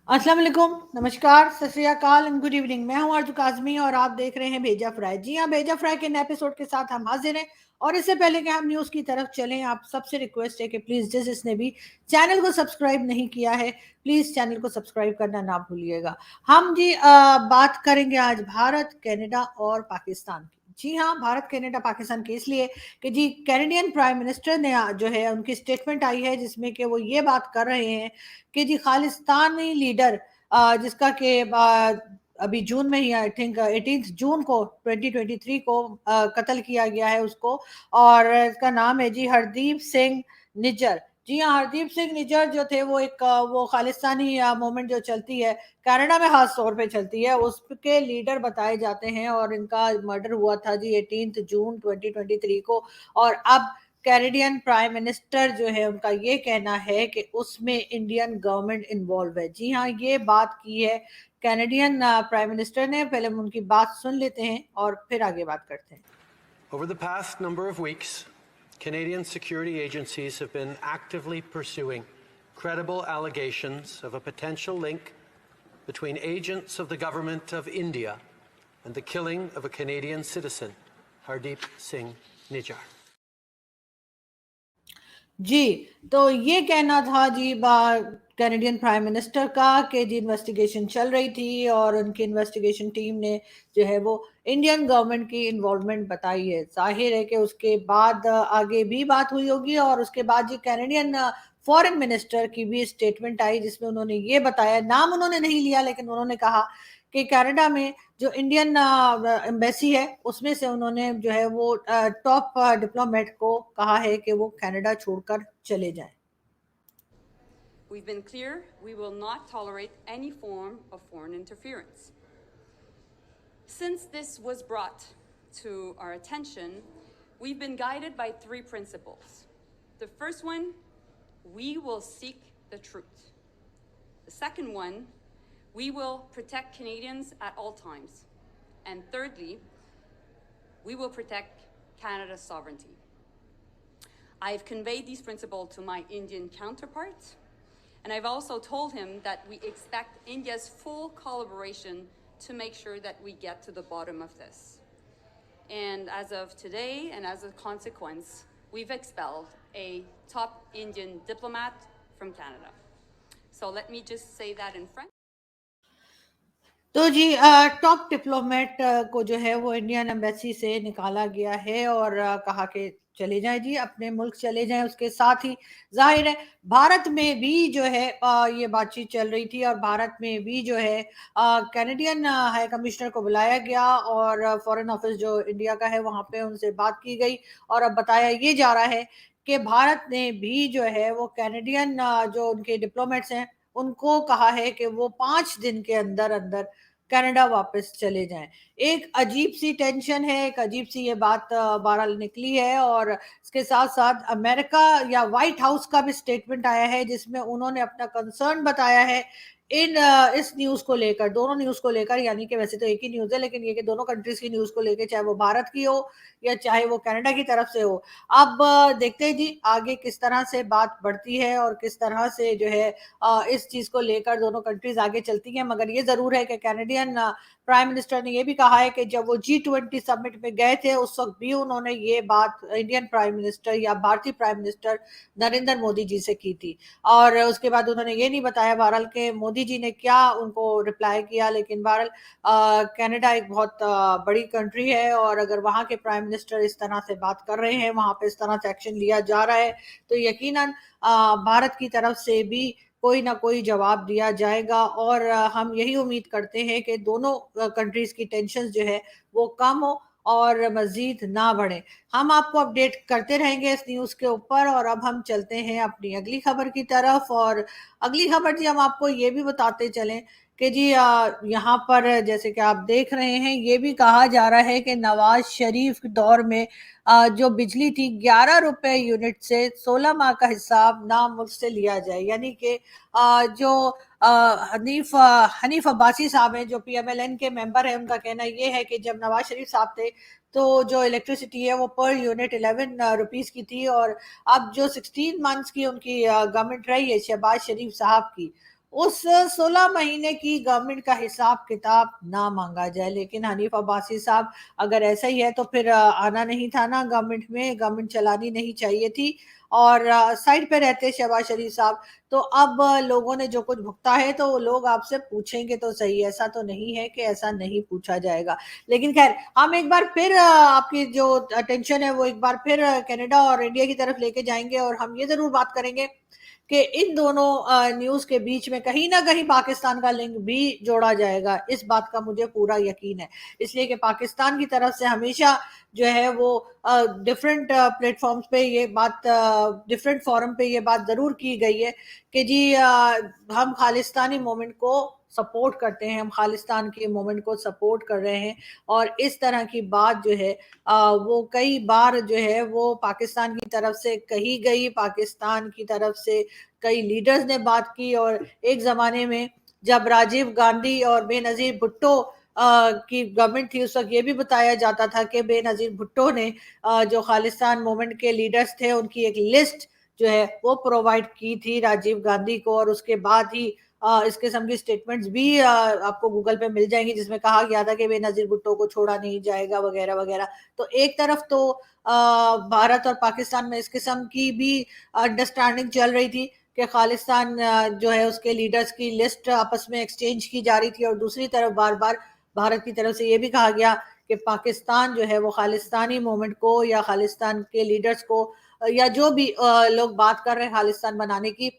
अस्सलाम वालेकुम, नमस्कार, सत श्री अकाल एंड गुड इवनिंग। मैं हूं आरजू काज़मी और आप देख रहे हैं भेजा फ्राई। जी हां, भेजा फ्राई के नए एपिसोड के साथ हम हाजिर हैं। और इससे पहले कि हम न्यूज़ की तरफ चलें, आप सबसे रिक्वेस्ट है कि प्लीज़ जिसने भी चैनल को सब्सक्राइब नहीं किया है, प्लीज़ चैनल को सब्सक्राइब करना ना भूलिएगा। हम जी बात करेंगे आज भारत, कनाडा और पाकिस्तान की। जी हाँ, भारत, कनाडा, पाकिस्तान की इसलिए कि जी कैनेडियन प्राइम मिनिस्टर ने जो है उनकी स्टेटमेंट आई है जिसमें कि वो ये बात कर रहे हैं कि जी खालिस्तानी लीडर जिसका कि अभी जून में ही आई थिंक 18 जून को 2023 को कत्ल किया गया है उसको। और इसका नाम है जी हरदीप सिंह निज्जर। जी हाँ, हरदीप सिंह निज्जर जो थे वो एक वो खालिस्तानी मूवमेंट जो चलती है कनाडा में खास तौर पे चलती है उसके लीडर बताए जाते हैं। और इनका मर्डर हुआ था जी 18 जून 2023 को। और अब कैनेडियन प्राइम मिनिस्टर जो है उनका ये कहना है कि उसमें इंडियन गवर्नमेंट इन्वॉल्व है। जी हाँ, ये बात की है कैनेडियन प्राइम मिनिस्टर ने। पहले हम उनकी बात सुन लेते हैं और फिर आगे बात करते हैं। Over the past number of weeks, Canadian security agencies have been actively pursuing credible allegations of a potential link between agents of the government of India and the killing of a Canadian citizen, Hardeep Singh Nijjar. जी, तो ये कहना था जी Canadian prime minister का कि जी investigation चल रही थी और उनकी इन्वेस्टिगेशन टीम ने जो है वो इंडियन गवर्नमेंट की इन्वॉल्वमेंट बताई है। ज़ाहिर है कि उसके बाद आगे भी बात हुई होगी और उसके बाद जी कैनेडियन फॉरेन मिनिस्टर की भी स्टेटमेंट आई जिसमें उन्होंने ये बताया, नाम उन्होंने नहीं लिया लेकिन उन्होंने कहा कि कनाडा में जो इंडियन एम्बेसी है उसमें से उन्होंने जो है वो टॉप डिप्लोमेट को कहा है कि वो कनाडा छोड़कर चले जाएं। We've been clear, we will not tolerate any form of foreign interference. Since this was brought to our attention, we've been guided by three principles. The first one, we will seek the truth. The second one, we will protect Canadians at all times. And thirdly, we will protect Canada's sovereignty. I've conveyed these principles to my Indian counterpart, and I've also told him that we expect India's full collaboration to make sure that we get to the bottom of this. And as of today, and as a consequence, we've expelled a top Indian diplomat from Canada. So let me just say that in French. तो जी top diplomat को जो है वो Indian embassy से निकाला गया है और कहा कि चले जाएं जी, अपने मुल्क चले जाएं। उसके साथ ही जाहिर है भारत में भी जो है ये बातचीत चल रही थी और भारत में भी जो है कैनेडियन हाई कमिश्नर को बुलाया गया और फॉरेन ऑफिस जो इंडिया का है वहां पे उनसे बात की गई। और अब बताया ये जा रहा है कि भारत ने भी जो है वो कैनेडियन जो उनके डिप्लोमेट्स हैं उनको कहा है कि वो 5 दिन के अंदर अंदर कनाडा वापस चले जाएं। एक अजीब सी टेंशन है, एक अजीब सी ये बात बहरहाल निकली है। और इसके साथ साथ अमेरिका या व्हाइट हाउस का भी स्टेटमेंट आया है जिसमें उन्होंने अपना कंसर्न बताया है इस न्यूज को लेकर, दोनों न्यूज को लेकर। यानी कि वैसे तो एक ही न्यूज है लेकिन ये कि दोनों कंट्रीज की न्यूज को लेकर, चाहे वो भारत की हो या चाहे वो कनाडा की तरफ से हो। अब देखते हैं जी आगे किस तरह से बात बढ़ती है और किस तरह से जो है इस चीज को लेकर दोनों कंट्रीज आगे चलती हैं। मगर ये जरूर है कि कैनेडियन प्राइम मिनिस्टर ने ये भी कहा है कि जब वो G20 समिट में गए थे उस वक्त भी उन्होंने ये बात इंडियन प्राइम मिनिस्टर या भारतीय प्राइम मिनिस्टर नरेंद्र मोदी जी से की थी। और उसके बाद उन्होंने ये नहीं बताया बहरहाल के मोदी जी ने क्या उनको रिप्लाई किया। लेकिन बहरहाल कनाडा एक बहुत बड़ी कंट्री है और अगर वहाँ के प्राइम मिनिस्टर इस तरह से बात कर रहे हैं, वहाँ पे इस तरह से एक्शन लिया जा रहा है, तो यकीनन भारत की तरफ से भी कोई ना कोई जवाब दिया जाएगा। और हम यही उम्मीद करते हैं कि दोनों कंट्रीज की टेंशन जो है वो कम हो और मजीद ना बढ़े। हम आपको अपडेट करते रहेंगे इस न्यूज़ के ऊपर। और अब हम चलते हैं अपनी अगली खबर की तरफ। और अगली खबर जी हम आपको ये भी बताते चलें कि जी यहाँ पर जैसे कि आप देख रहे हैं ये भी कहा जा रहा है कि नवाज शरीफ के दौर में जो बिजली थी 11 रुपए यूनिट से 16 माह का हिसाब ना मुझसे लिया जाए। यानी कि जो हनीफ अब्बासी साहब हैं जो PMLN के मेंबर हैं, उनका कहना ये है कि जब नवाज शरीफ साहब थे तो जो इलेक्ट्रिसिटी है वो पर यूनिट 11 रुपीस की थी। और अब जो 16 मंथ्स की उनकी गवर्नमेंट रही है शहबाज शरीफ साहब की, उस 16 महीने की गवर्नमेंट का हिसाब किताब ना मांगा जाए। लेकिन हनीफ अब्बासी साहब अगर ऐसा ही है तो फिर आना नहीं था ना गवर्नमेंट में, गवर्नमेंट चलानी नहीं चाहिए थी, और साइड पे रहते शहबाज शरीफ साहब। तो अब लोगों ने जो कुछ भुगता है तो लोग आपसे पूछेंगे तो सही, ऐसा तो नहीं है कि ऐसा नहीं पूछा जाएगा। लेकिन खैर हम एक बार फिर आपकी जो अटेंशन है वो एक बार फिर कनाडा और इंडिया की तरफ लेके जाएंगे, और हम ये जरूर बात करेंगे कि इन दोनों न्यूज के बीच में कहीं ना कहीं पाकिस्तान का लिंक भी जोड़ा जाएगा। इस बात का मुझे पूरा यकीन है, इसलिए कि पाकिस्तान की तरफ से हमेशा जो है वो डिफरेंट प्लेटफॉर्म्स पे ये बात, डिफरेंट फोरम पे ये बात जरूर की गई है कि जी हम खालिस्तानी मूवमेंट को सपोर्ट करते हैं, हम खालिस्तान के मूवमेंट को सपोर्ट कर रहे हैं। और इस तरह की बात जो है वो कई बार जो है वो पाकिस्तान की तरफ से कही गई, पाकिस्तान की तरफ से कई लीडर्स ने बात की। और एक जमाने में जब राजीव गांधी और बेनजीर भुट्टो की गवर्नमेंट थी, उस वक्त ये भी बताया जाता था कि बेनजीर भुट्टो ने जो खालिस्तान मूवमेंट के लीडर्स थे उनकी एक लिस्ट जो है वो प्रोवाइड की थी राजीव गांधी को। और उसके बाद ही इस किस्म की स्टेटमेंट्स भी आपको गूगल पे मिल जाएंगी जिसमें कहा गया था कि बेनजीर भुट्टो को छोड़ा नहीं जाएगा वगैरह वगैरह। तो एक तरफ तो भारत और पाकिस्तान में इस किस्म की भी अंडरस्टैंडिंग चल रही थी कि खालिस्तान जो है उसके लीडर्स की लिस्ट आपस में एक्सचेंज की जा रही थी, और दूसरी तरफ बार बार भारत की तरफ से ये भी कहा गया कि पाकिस्तान जो है वो खालिस्तानी मूवमेंट को या खालिस्तान के लीडर्स को या जो भी लोग बात कर रहे हैं खालिस्तान बनाने की,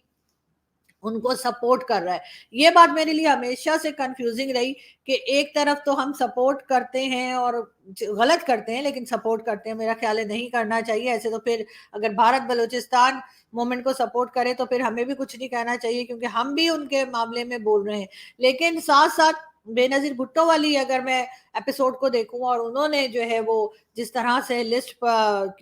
उनको सपोर्ट कर रहा है। ये बात मेरे लिए हमेशा से कंफ्यूजिंग रही कि एक तरफ तो हम सपोर्ट करते हैं और गलत करते हैं, लेकिन सपोर्ट करते हैं, मेरा ख्याल है नहीं करना चाहिए ऐसे। तो फिर अगर भारत बलूचिस्तान मूवमेंट को सपोर्ट करे तो फिर हमें भी कुछ नहीं कहना चाहिए, क्योंकि हम भी उनके मामले में बोल रहे हैं। लेकिन साथ साथ बेनजीर भुट्टो वाली अगर मैं एपिसोड को देखूं, और उन्होंने जो है वो जिस तरह से लिस्ट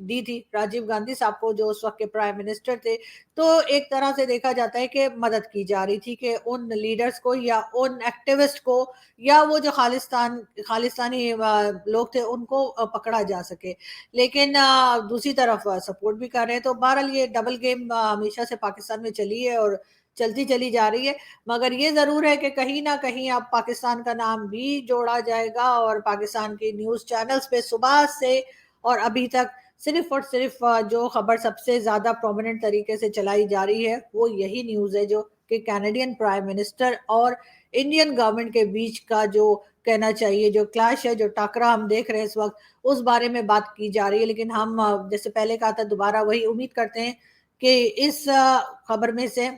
दी थी राजीव गांधी साहब को जो उस वक्त के प्राइम मिनिस्टर थे, तो एक तरह से देखा जाता है कि मदद की जा रही थी कि उन लीडर्स को या उन एक्टिविस्ट को या वो जो खालिस्तानी लोग थे उनको पकड़ा जा सके। लेकिन दूसरी तरफ सपोर्ट भी कर रहे हैं। तो बहरहाल ये डबल गेम हमेशा से पाकिस्तान में चली है और चलती चली जा रही है। मगर ये जरूर है कि कहीं ना कहीं अब पाकिस्तान का नाम भी जोड़ा जाएगा, और पाकिस्तान के न्यूज चैनल्स पे सुबह से और अभी तक सिर्फ और सिर्फ जो खबर सबसे ज्यादा प्रोमिनेंट तरीके से चलाई जा रही है वो यही न्यूज है, जो कि कैनेडियन प्राइम मिनिस्टर और इंडियन गवर्नमेंट के बीच का जो कहना चाहिए जो क्लैश है, जो टाकरा हम देख रहे हैं इस वक्त, उस बारे में बात की जा रही है। लेकिन हम जैसे पहले कहा था दोबारा वही उम्मीद करते हैं कि इस खबर में से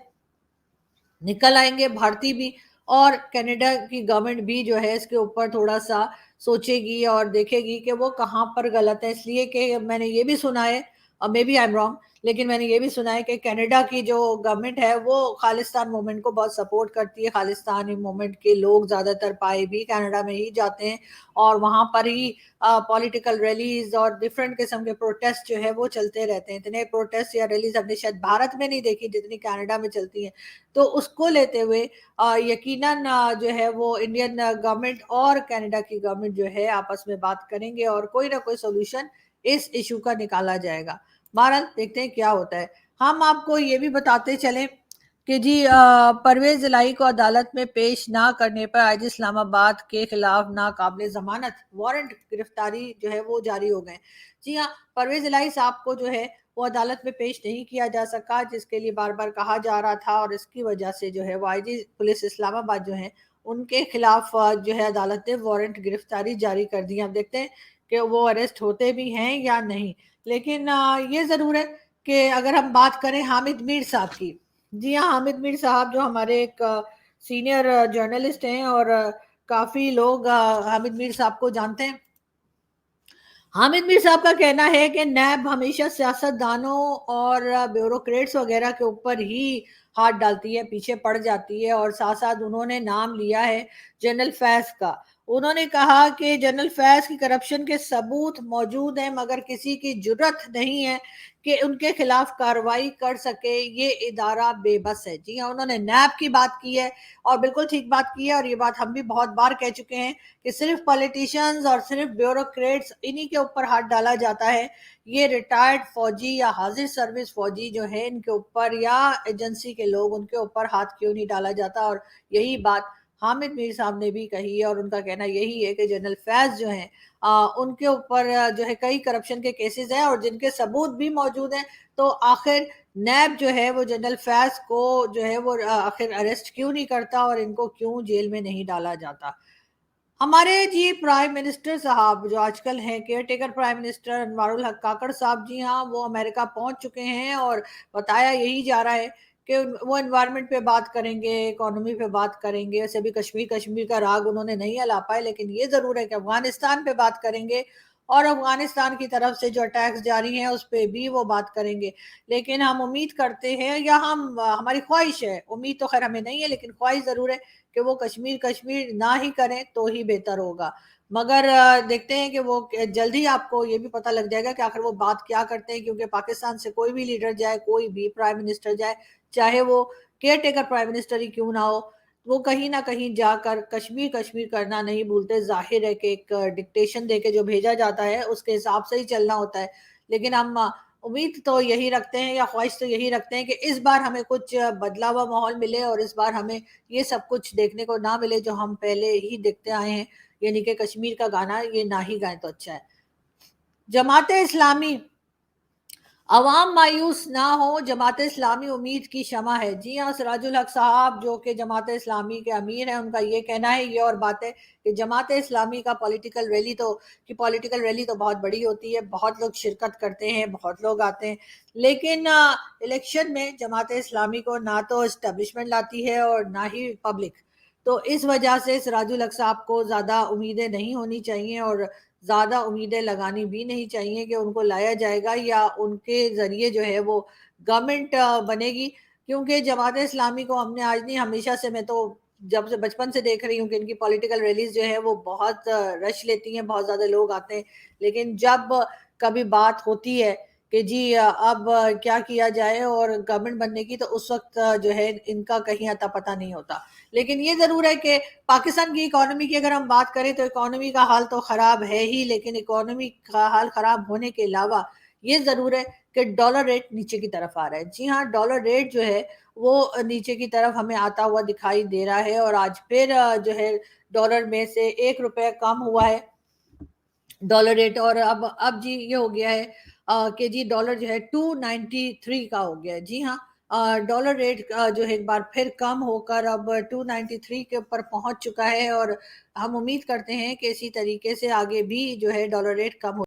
निकल आएंगे भारतीय भी, और कनाडा की गवर्नमेंट भी जो है इसके ऊपर थोड़ा सा सोचेगी और देखेगी कि वो कहाँ पर गलत है। इसलिए कि मैंने ये भी सुना है, और maybe I am wrong, लेकिन मैंने ये भी सुना है कि कनाडा की जो गवर्नमेंट है वो खालिस्तान मूवमेंट को बहुत सपोर्ट करती है। खालिस्तानी मूवमेंट के लोग ज्यादातर पाए भी कनाडा में ही जाते हैं, और वहां पर ही पॉलिटिकल रैलीज और डिफरेंट किस्म के प्रोटेस्ट जो है वो चलते रहते हैं। इतने प्रोटेस्ट या रैलीज हमने शायद भारत में नहीं देखी जितनी कनाडा में चलती हैं। तो उसको लेते हुए यकीनन जो है वो इंडियन गवर्नमेंट और कनाडा की गवर्नमेंट जो है आपस में बात करेंगे और कोई ना कोई सोल्यूशन इस इशू का निकाला जाएगा। बहरहाल देखते हैं क्या होता है। हम आपको ये भी बताते चलें कि जी परवेज इलाही को अदालत में पेश ना करने पर आज इस्लामाबाद के खिलाफ नाकाबिले जमानत वारंट गिरफ्तारी जो है वो जारी हो गए। जी हाँ, परवेज इलाही साहब को जो है वो अदालत में पेश नहीं किया जा सका, जिसके लिए बार बार कहा जा रहा था, और इसकी वजह से जो है वो आईजी पुलिस इस्लामाबाद जो है उनके खिलाफ जो है अदालत ने वारंट गिरफ्तारी जारी कर दी। अब देखते हैं कि वो अरेस्ट होते भी हैं या नहीं। लेकिन ये जरूर है कि अगर हम बात करें हामिद मीर साहब की, जी हाँ, हामिद मीर साहब जो हमारे एक सीनियर जर्नलिस्ट हैं, और काफी लोग हामिद मीर साहब को जानते हैं। हामिद मीर साहब का कहना है कि नैब हमेशा सियासतदानों और ब्यूरोक्रेट्स वगैरह के ऊपर ही हाथ डालती है, पीछे पड़ जाती है, और साथ साथ उन्होंने नाम लिया है जनरल फैज का। انہوں نے کہا کہ جنرل فیض کی کرپشن کے ثبوت موجود ہیں مگر کسی کی جرت نہیں ہے کہ ان کے خلاف کارروائی کر سکے، یہ ادارہ بے بس ہے۔ جی ہاں، انہوں نے نیب کی بات کی ہے اور بالکل ٹھیک بات کی ہے، اور یہ بات ہم بھی بہت بار کہہ چکے ہیں کہ صرف پالیٹیشنز اور صرف بیوروکریٹس انہی کے اوپر ہاتھ ڈالا جاتا ہے، یہ ریٹائرڈ فوجی یا حاضر سروس فوجی جو ہے ان کے اوپر یا ایجنسی کے لوگ ان کے اوپر ہاتھ کیوں نہیں ڈالا جاتا۔ اور یہی بات حامد میر صاحب نے بھی کہی ہے، اور ان کا کہنا یہی ہے کہ جنرل فیض جو ہیں ان کے اوپر جو ہے کئی کرپشن کے کیسز ہیں اور جن کے ثبوت بھی موجود ہیں، تو آخر نیب جو ہے وہ جنرل فیض کو جو ہے وہ آخر اریسٹ کیوں نہیں کرتا اور ان کو کیوں جیل میں نہیں ڈالا جاتا۔ ہمارے جی پرائم منسٹر صاحب جو آج کل ہیں کیئر ٹیکر پرائم منسٹر انوار الحق کاکڑ صاحب، جی ہاں وہ امریکہ پہنچ چکے ہیں اور بتایا یہی جا رہا ہے کہ وہ انوائرمنٹ پہ بات کریں گے، اکانومی پہ بات کریں گے۔ ویسے بھی کشمیر کا راگ انہوں نے نہیں ہلا پائے، لیکن یہ ضرور ہے کہ افغانستان پہ بات کریں گے اور افغانستان کی طرف سے جو اٹیکس جاری ہیں اس پہ بھی وہ بات کریں گے۔ لیکن ہم امید کرتے ہیں یا ہماری خواہش ہے، امید تو خیر ہمیں نہیں ہے لیکن خواہش ضرور ہے کہ وہ کشمیر نہ ہی کریں تو ہی بہتر ہوگا۔ مگر دیکھتے ہیں کہ وہ جلدی آپ کو یہ بھی پتہ لگ جائے گا کہ آخر وہ بات کیا کرتے ہیں، کیونکہ پاکستان سے کوئی بھی لیڈر جائے، کوئی بھی پرائم منسٹر جائے، چاہے وہ کیئر ٹیکر پرائم منسٹر ہی کیوں نہ ہو، وہ کہیں نہ کہیں جا کر کشمیر کرنا نہیں بھولتے۔ ظاہر ہے کہ ایک ڈکٹیشن دے کے جو بھیجا جاتا ہے اس کے حساب سے ہی چلنا ہوتا ہے، لیکن ہم امید تو یہی رکھتے ہیں یا خواہش تو یہی رکھتے ہیں کہ اس بار ہمیں کچھ بدلا ہوا ماحول ملے اور اس بار ہمیں یہ سب کچھ دیکھنے کو نہ ملے جو ہم پہلے ہی دیکھتے آئے ہیں، یعنی کہ کشمیر کا گانا یہ نہ ہی گائیں تو اچھا ہے۔ جماعت اسلامی، عوام مایوس نہ ہو، جماعت اسلامی امید کی شمع ہے۔ جی ہاں، سراج الحق صاحب جو کہ جماعت اسلامی کے امیر ہیں، ان کا یہ کہنا ہے، یہ اور بات ہے کہ جماعت اسلامی کا پولیٹیکل ریلی تو بہت بڑی ہوتی ہے، بہت لوگ شرکت کرتے ہیں، بہت لوگ آتے ہیں، لیکن الیکشن میں جماعت اسلامی کو نہ تو اسٹیبلشمنٹ لاتی ہے اور نہ ہی پبلک، تو اس وجہ سے سراج الحق صاحب کو زیادہ امیدیں نہیں ہونی چاہیے اور زیادہ امیدیں لگانی بھی نہیں چاہیے کہ ان کو لایا جائے گا یا ان کے ذریعے جو ہے وہ گورنمنٹ بنے گی، کیونکہ جماعت اسلامی کو ہم نے آج نہیں ہمیشہ سے، میں تو جب سے بچپن سے دیکھ رہی ہوں کہ ان کی پولیٹیکل ریلیز جو ہے وہ بہت رش لیتی ہیں، بہت زیادہ لوگ آتے ہیں، لیکن جب کبھی بات ہوتی ہے کہ جی اب کیا کیا جائے اور گورنمنٹ بننے کی، تو اس وقت جو ہے ان کا کہیں اتا پتہ نہیں ہوتا۔ لیکن یہ ضرور ہے کہ پاکستان کی اکانومی کی اگر ہم بات کریں تو اکانومی کا حال تو خراب ہے ہی، لیکن اکانومی کا حال خراب ہونے کے علاوہ یہ ضرور ہے کہ ڈالر ریٹ نیچے کی طرف آ رہا ہے۔ جی ہاں، ڈالر ریٹ جو ہے وہ نیچے کی طرف ہمیں آتا ہوا دکھائی دے رہا ہے، اور آج پھر جو ہے ڈالر میں سے 1 روپے کم ہوا ہے ڈالر ریٹ، اور اب جی یہ ہو گیا ہے کہ جی ڈالر جو ہے 293 کا ہو گیا ہے۔ جی ہاں، ڈالر ریٹ جو ہے ایک بار پھر کم ہو کر اب 293 کے اوپر پہنچ چکا ہے، اور ہم امید کرتے ہیں کہ اسی طریقے سے آگے بھی جو ہے ڈالر ریٹ کم ہو۔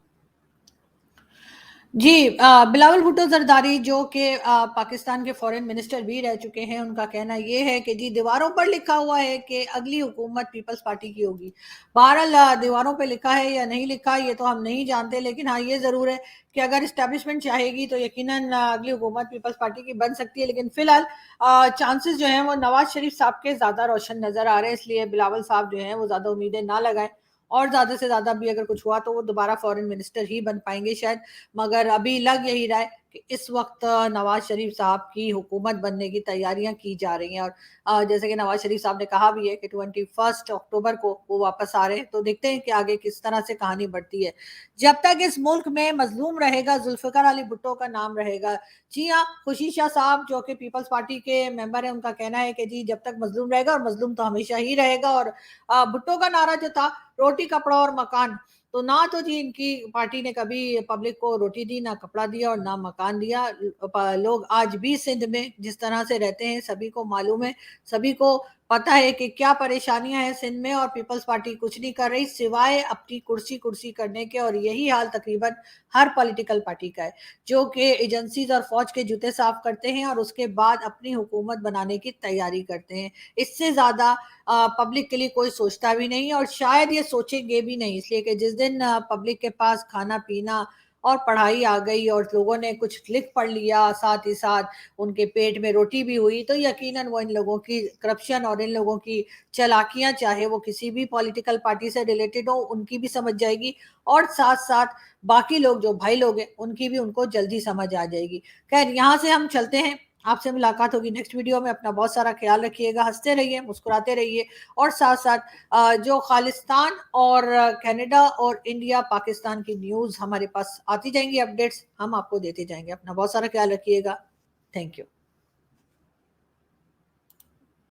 جی، بلاول بھٹو زرداری جو کہ پاکستان کے فورن منسٹر بھی رہ چکے ہیں، ان کا کہنا یہ ہے کہ جی دیواروں پر لکھا ہوا ہے کہ اگلی حکومت پیپلز پارٹی کی ہوگی۔ بہرحال دیواروں پہ لکھا ہے یا نہیں لکھا یہ تو ہم نہیں جانتے، لیکن ہاں یہ ضرور ہے کہ اگر اسٹیبلشمنٹ چاہے گی تو یقیناً اگلی حکومت پیپلز پارٹی کی بن سکتی ہے، لیکن فی الحال چانسز جو ہیں وہ نواز شریف صاحب کے زیادہ روشن نظر آ رہے ہیں، اس لیے بلاول صاحب جو ہیں وہ زیادہ امیدیں نہ لگائیں، اور زیادہ سے زیادہ بھی اگر کچھ ہوا تو وہ دوبارہ فورن منسٹر ہی بن پائیں گے شاید، مگر ابھی لگ یہی رہا ہے کہ اس وقت نواز شریف صاحب کی حکومت بننے کی تیاریاں کی جا رہی ہیں، اور جیسے کہ نواز شریف صاحب نے کہا بھی ہے کہ 21 اکتوبر کو وہ واپس آ رہے ہیں، تو دیکھتے ہیں کہ آگے کس طرح سے کہانی بڑھتی ہے۔ جب تک اس ملک میں مظلوم رہے گا ذوالفقار علی بھٹو کا نام رہے گا۔ جی ہاں، خوشی شاہ صاحب جو کہ پیپلز پارٹی کے ممبر ہیں، ان کا کہنا ہے کہ جی جب تک مظلوم رہے گا، اور مظلوم تو ہمیشہ ہی رہے گا، اور بھٹو کا نعرہ جو تھا روٹی کپڑا اور مکان، تو نہ تو جی ان کی پارٹی نے کبھی پبلک کو روٹی دی، نہ کپڑا دیا اور نہ مکان دیا۔ لوگ آج بھی سندھ میں جس طرح سے رہتے ہیں سبھی کو معلوم ہے، سبھی کو پتہ ہے کہ کیا پریشانیاں ہیں سندھ میں، اور پیپلز پارٹی کچھ نہیں کر رہی سوائے اپنی کرسی کرنے کے، اور یہی حال تقریباً ہر پولیٹیکل پارٹی کا ہے جو کہ ایجنسیز اور فوج کے جوتے صاف کرتے ہیں اور اس کے بعد اپنی حکومت بنانے کی تیاری کرتے ہیں۔ اس سے زیادہ پبلک کے لیے کوئی سوچتا بھی نہیں، اور شاید یہ سوچیں گے بھی نہیں، اس لیے کہ جس دن پبلک کے پاس کھانا پینا اور پڑھائی آ گئی اور لوگوں نے کچھ لکھ پڑھ لیا، ساتھ ہی ساتھ ان کے پیٹ میں روٹی بھی ہوئی، تو یقیناً وہ ان لوگوں کی کرپشن اور ان لوگوں کی چالاکیاں، چاہے وہ کسی بھی پولیٹیکل پارٹی سے ریلیٹڈ ہو، ان کی بھی سمجھ جائے گی، اور ساتھ ساتھ باقی لوگ جو بھائی لوگ ہیں ان کی بھی ان کو جلدی سمجھ آ جائے گی۔ خیر یہاں سے ہم چلتے ہیں، آپ سے ملاقات ہوگی نیکسٹ ویڈیو میں۔ اپنا بہت سارا خیال رکھیے گا، ہنستے رہیے، مسکراتے رہیے، اور ساتھ ساتھ جو خالستان اور کینیڈا اور انڈیا پاکستان کی نیوز ہمارے پاس آتی جائیں گی، اپڈیٹس ہم آپ کو دیتے جائیں گے۔ اپنا بہت سارا خیال رکھیے گا، تھینک یو۔